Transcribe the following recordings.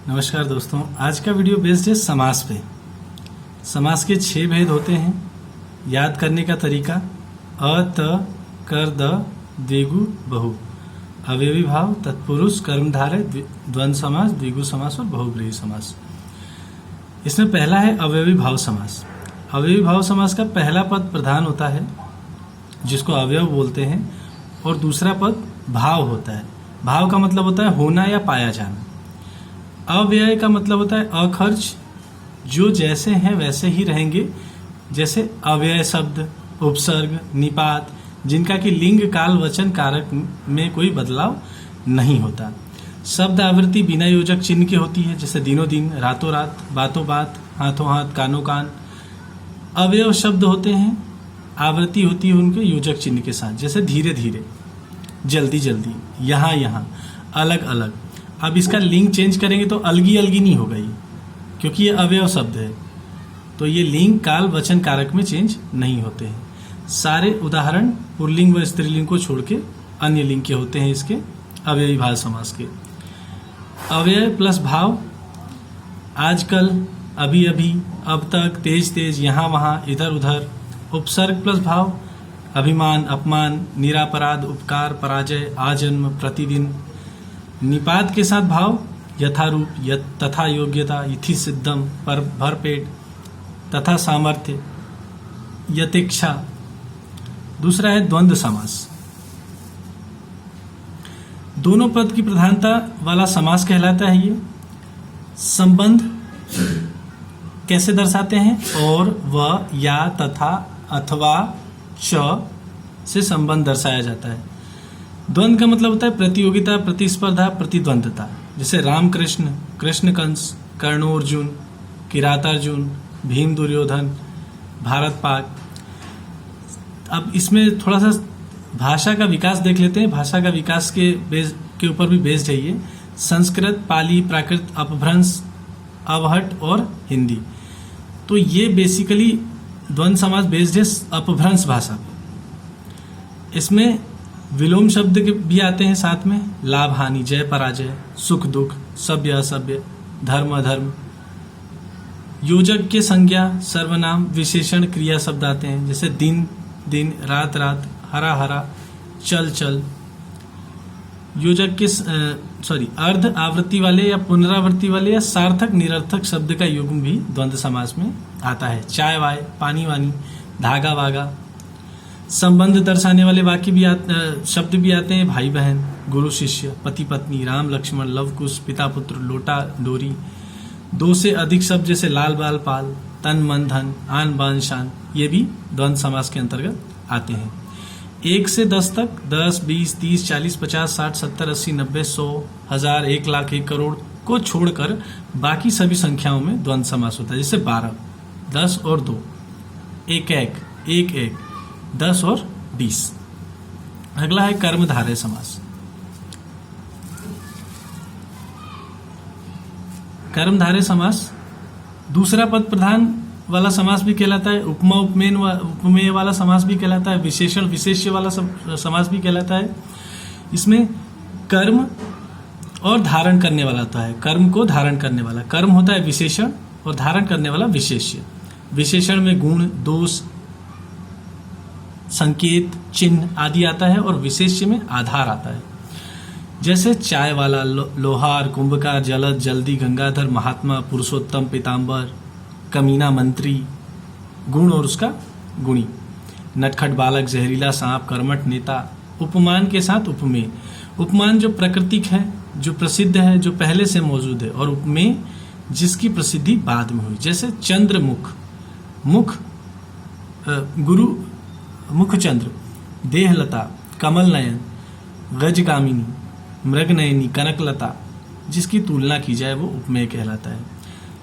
नमस्कार दोस्तों, आज का वीडियो बेस्ड है समास पे। समास के 6 भेद होते हैं। याद करने का तरीका: अ, त, कर, द, द्विगु, बहु, अवयवी भाव, तत्पुरुष, कर्मधारय, द्वंद्व समास, द्विगु समास और बहुब्रीहि समास। इसमें पहला है अवयवी भाव समास। अवयवी भाव समास का पहला पद प्रधान होता है, जिसको अवयव बोलते हैं, और दूसरा पद भाव होता है। भाव का मतलब होता है होना या पाया जाना। अव्यय का मतलब होता है अखर्च, जो जैसे हैं वैसे ही रहेंगे, जैसे अव्यय शब्द, उपसर्ग, निपात, जिनका कि लिंग, काल, वचन, कारक में कोई बदलाव नहीं होता। शब्द आवृत्ति बिना योजक चिन्ह की होती है, जैसे दिनों दिन, रातों रात, बातों बात, हाथों हाथ, कानों कान। अवयव शब्द होते हैं, आवृत्ति होती है उनके योजक चिन्ह के साथ, जैसे धीरे धीरे, जल्दी जल्दी, यहाँ यहाँ, अलग अलग। अब इसका लिंग चेंज करेंगे तो अलगी अलगी नहीं होगा ये, क्योंकि ये अवयव शब्द है, तो ये लिंग, काल, वचन, कारक में चेंज नहीं होते हैं। सारे उदाहरण पुल्लिंग व स्त्रीलिंग को छोड़ के अन्य लिंग के होते हैं इसके अवयवी भाव समास के। अव्यय प्लस भाव: आजकल, अभी अभी, अब तक, तेज तेज, यहाँ वहाँ, इधर उधर। उपसर्ग प्लस भाव: अभिमान, अपमान, निरापराध, उपकार, पराजय, आजन्म, प्रतिदिन। निपात के साथ भाव: यथारूप, तथा योग्यता, इति सिद्धम, पर भरपेट, तथा सामर्थ्य, यथेच्छा। दूसरा है द्वंद्व समास। दोनों पद की प्रधानता वाला समास कहलाता है ये। संबंध कैसे दर्शाते हैं? और, व, या, तथा, अथवा, च से संबंध दर्शाया जाता है। द्वंद्व का मतलब होता है प्रतियोगिता, प्रतिस्पर्धा, प्रतिद्वंद्वता, जैसे राम कृष्ण, कृष्ण कंस, कर्ण अर्जुन, किरातार्जुन, भीम दुर्योधन, भारत पाक। अब इसमें थोड़ा सा भाषा का विकास देख लेते हैं। भाषा का विकास के ऊपर भी बेस्ड है ये। संस्कृत, पाली, प्राकृत, अपभ्रंश, अवहट और हिंदी। तो ये बेसिकली द्वंद्व समास बेस्ड है अपभ्रंश भाषा पे। इसमें विलोम शब्द भी आते हैं साथ में: लाभ हानि, जय पराजय, सुख दुख, सभ्य असभ्य, धर्म अधर्म। योजक के संज्ञा, सर्वनाम, विशेषण, क्रिया शब्द आते हैं, जैसे दिन दिन, रात रात, हरा हरा, चल चल। योजक के अर्ध आवृत्ति वाले या पुनरावृत्ति वाले या सार्थक निरर्थक शब्द का युग्म भी द्वंद्व समास में आता है। चाय वाय, पानी वानी, धागा वागा। संबंध दर्शाने वाले वाक्य भी शब्द भी आते हैं: भाई बहन, गुरु शिष्य, पति पत्नी, राम लक्ष्मण, लव कुश, पिता पुत्र, लोटा डोरी। 2 से अधिक शब्द जैसे लाल बाल पाल, तन मन धन, आन बान शान, ये भी द्वंद्व समास के अंतर्गत आते हैं। 1 से 10 तक, 10, 20, 30, 40, 50, 60, 70, 80, 90, 100, 1000, 1 लाख, 1 करोड़ को छोड़कर बाकी सभी संख्याओं में द्वंद्व समास होता है, जैसे 12, 10 और 2, 1 1, 1 1, 10 और 20। अगला है कर्मधारय समास। कर्मधारय समास दूसरा पद प्रधान वाला समास भी कहलाता है। उपमा उपमेय वाला समास भी कहलाता है। विशेषण विशेष्य वाला समास भी कहलाता है। इसमें कर्म और धारण करने वाला होता है। कर्म को धारण करने वाला कर्म होता है विशेषण, और धारण करने वाला विशेष्य। विशेषण में गुण, दोष, संकेत, चिन्ह आदि आता है, और विशेष्य में आधार आता है, जैसे चाय वाला, लोहार, कुंभकार, जलद, जल्दी, गंगाधर, महात्मा, पुरुषोत्तम, पीताम्बर, कमीना, मंत्री। गुण और उसका गुणी: नटखट बालक, जहरीला सांप, कर्मठ नेता। उपमान के साथ उपमेय: उपमान जो प्राकृतिक है, जो प्रसिद्ध है, जो पहले से मौजूद है, और उपमेय जिसकी प्रसिद्धि बाद में हुई, जैसे चंद्रमुख, मुख गुरु मुखचंद्र, देहलता, कमल नयन, गजगामिनी, मृगनयनी, कनकलता। जिसकी तुलना की जाए वो उपमेय कहलाता है।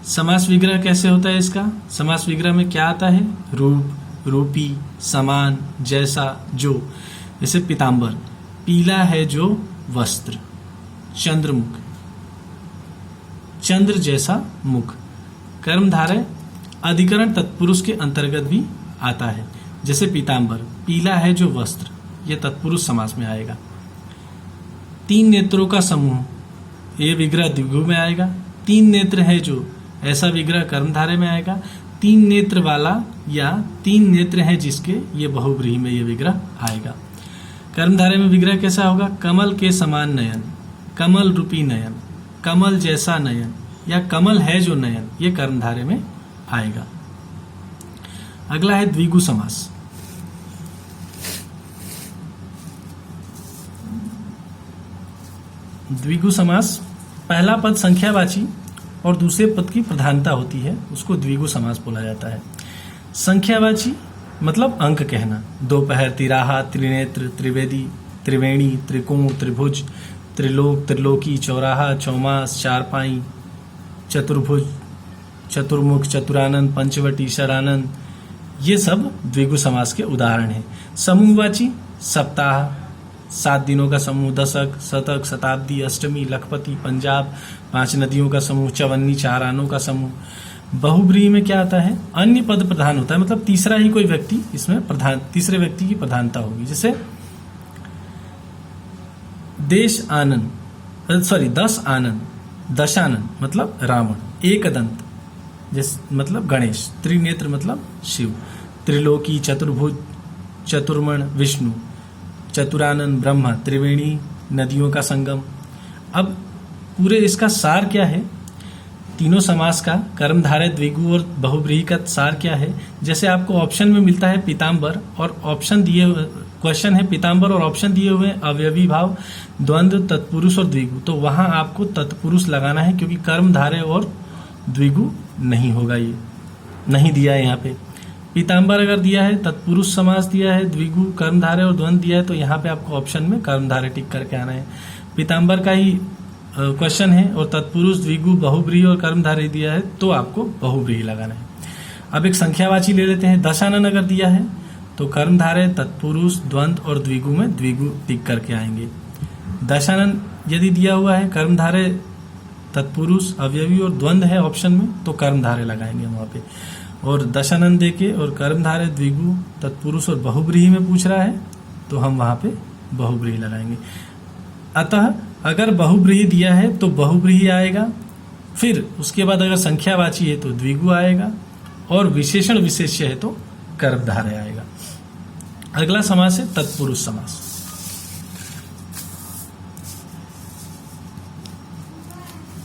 समास विग्रह कैसे होता है इसका? समास विग्रह में क्या आता है? रूप, रूपी, समान, जैसा, जो। जैसे पीताम्बर, पीला है जो वस्त्र। चंद्रमुख, चंद्र जैसा मुख। कर्मधारय अधिकरण तत्पुरुष के अंतर्गत भी आता है, जैसे पीताम्बर, पीला है जो वस्त्र, यह तत्पुरुष समास में आएगा। 3 नेत्रों का समूह, ये विग्रह द्विगु में आएगा। तीन नेत्र है जो, ऐसा विग्रह कर्मधारय में आएगा। तीन नेत्र वाला या तीन नेत्र है जिसके, ये बहुव्रीहि में ये विग्रह आएगा। कर्मधारय में विग्रह कैसा होगा? कमल के समान नयन, कमल रूपी नयन, कमल जैसा नयन, या कमल है जो नयन, ये कर्मधारय में आएगा। अगला है द्विगु समास। द्विगु समास, पहला पद संख्यावाची और दूसरे पद की प्रधानता होती है, उसको द्विगु समास बोला जाता है। संख्यावाची मतलब अंक कहना, दोपहर, तिराहा, त्रिनेत्र, त्रिवेदी, त्रिवेणी, त्रिकोण, त्रिभुज, त्रिलोक, त्रिलोकी, चौराहा, चौमास, चारपाई, चतुर्भुज, चतुर्मुख, चतुरानंद, पंचवटी, षडानंद, ये सब द्विगु समास के उदाहरण हैं। समूहवाची सप्ताह, 7 दिनों का समूह, दशक, शतक, शताब्दी, अष्टमी, लखपति, पंजाब, 5 नदियों का समूह, चवन्नी, 4 आनों का समूह। बहुव्रीहि में क्या आता है? अन्य पद प्रधान होता है, मतलब तीसरा ही कोई व्यक्ति इसमें प्रधान, तीसरे व्यक्ति की प्रधानता होगी। जैसे देश आनंद, 10 आनंद, दशानन मतलब रावण, एकदंत मतलब गणेश, त्रिनेत्र मतलब शिव, त्रिलोकी, चतुर्भुज, चतुर्मण विष्णु, चतुरानंद ब्रह्मा, त्रिवेणी नदियों का संगम। अब पूरे इसका सार क्या है? तीनों समास का, कर्मधारय, द्विगु और बहुव्रीहि का सार क्या है? जैसे आपको ऑप्शन में मिलता है पीताम्बर, और ऑप्शन दिए हुए, क्वेश्चन है पीताम्बर और ऑप्शन दिए हुए अवयवी भाव, द्वंद्व, तत्पुरुष और द्विगु, तो वहां आपको तत्पुरुष लगाना है, क्योंकि कर्मधारय और द्विगु नहीं होगा, ये नहीं दिया है यहाँ पे। पीताम्बर अगर दिया है, तत्पुरुष समास दिया है, द्विगु, कर्मधारय और द्वंद्व दिया है, तो यहाँ पे आपको ऑप्शन में कर्मधारय टिक करके आना है। पीताम्बर का ही क्वेश्चन है और तत्पुरुष, द्विगु, बहुव्रीहि और कर्मधारय दिया है, तो आपको बहुव्रीहि लगाना है। अब एक संख्यावाची ले लेते हैं। दशानन अगर दिया है तो कर्मधारय, तत्पुरुष, द्वंद्व और द्विगु में द्विगु टिक करके आएंगे। दशानन यदि दिया हुआ है, कर्मधारय, तत्पुरुष, अवयवी और द्वंद्व है ऑप्शन में, तो कर्मधारय लगाएंगे वहां पे। और दशानन देके और कर्मधारय, द्विगु, तत्पुरुष और बहुव्रीहि में पूछ रहा है, तो हम वहां पे बहुव्रीहि लगाएंगे। अतः अगर बहुव्रीहि दिया है तो बहुव्रीहि आएगा, फिर उसके बाद अगर संख्यावाची है तो द्विगु आएगा, और विशेषण विशेष्य है तो कर्मधारय आएगा। अगला समास है तत्पुरुष समास।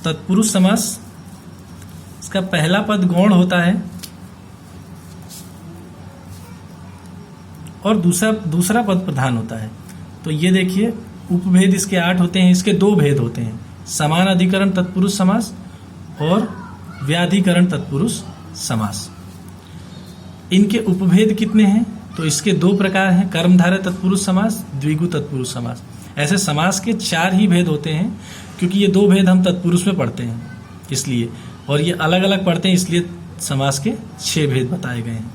तत्पुरुष समास, इसका पहला पद गौण होता है और दूसरा पद प्रधान होता है। तो ये देखिए, उपभेद इसके 8 होते हैं, इसके 2 भेद होते हैं, समान अधिकरण तत्पुरुष समास और व्याधिकरण तत्पुरुष समास। इनके उपभेद कितने हैं? तो इसके 2 प्रकार हैं, कर्मधारय तत्पुरुष समास, द्विगु तत्पुरुष समास। ऐसे समास के 4 ही भेद होते हैं, क्योंकि ये 2 भेद हम तत्पुरुष में पढ़ते हैं इसलिए, और ये अलग अलग पढ़ते हैं इसलिए समास के 6 भेद बताए गए हैं।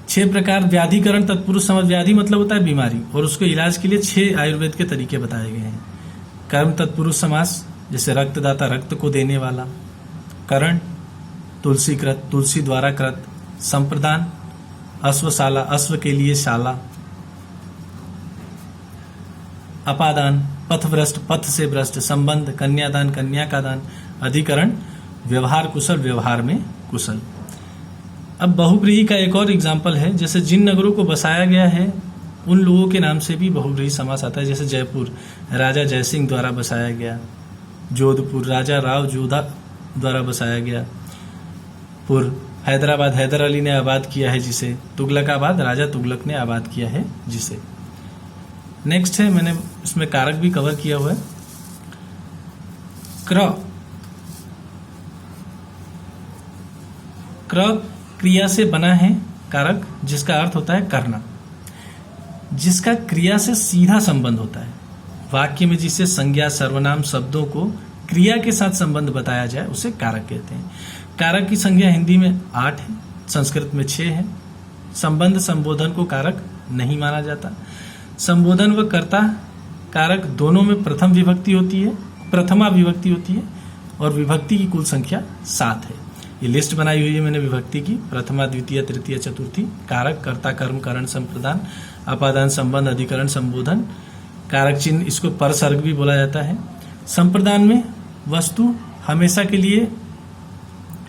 6 प्रकार व्याधिकरण तत्पुरुष समास, व्याधि मतलब होता है बीमारी, और उसके इलाज के लिए 6 आयुर्वेद के तरीके बताए गए हैं। कर्म तत्पुरुष समास, जैसे रक्तदाता, रक्त को देने वाला। करण, तुलसीकृत, तुलसी द्वारा कृत। संप्रदान, अश्वशाला, अश्व के लिए शाला। अपादान, पथभ्रष्ट, पथ से भ्रष्ट। संबंध, कन्यादान, कन्या का दान। अधिकरण, व्यवहार कुशल, व्यवहार में कुशल। अब बहुव्रीहि का एक और एग्जाम्पल है, जैसे जिन नगरों को बसाया गया है उन लोगों के नाम से भी बहुव्रीहि समास आता है। जैसे जयपुर, राजा जयसिंह द्वारा बसाया गया। जोधपुर, राजा राव जोधा द्वारा बसाया गया। पुर, हैदराबाद, हैदर अली ने आबाद किया है जिसे। तुगलकाबाद, राजा तुगलक ने आबाद किया है जिसे। नेक्स्ट है, मैंने इसमें कारक भी कवर किया हुआ है। क्र क्रिया से बना है कारक, जिसका अर्थ होता है करना, जिसका क्रिया से सीधा संबंध होता है। वाक्य में जिसे संज्ञा, सर्वनाम शब्दों को क्रिया के साथ संबंध बताया जाए उसे कारक कहते हैं। कारक की संख्या हिंदी में 8 है, संस्कृत में 6 है। संबंध संबोधन को कारक नहीं माना जाता। संबोधन व कर्ता कारक दोनों में प्रथमा विभक्ति होती है, और विभक्ति की कुल संख्या 7 है। ये लिस्ट बनाई हुई है मैंने विभक्ति की, प्रथमा, द्वितीय, तृतीय, चतुर्थी। कारक, कर्ता, कर्म, करण, संप्रदान, अपादान, संबंध, अधिकरण, संबोधन। कारक चिन्ह, इसको परसर्ग भी बोला जाता है। संप्रदान में वस्तु हमेशा के लिए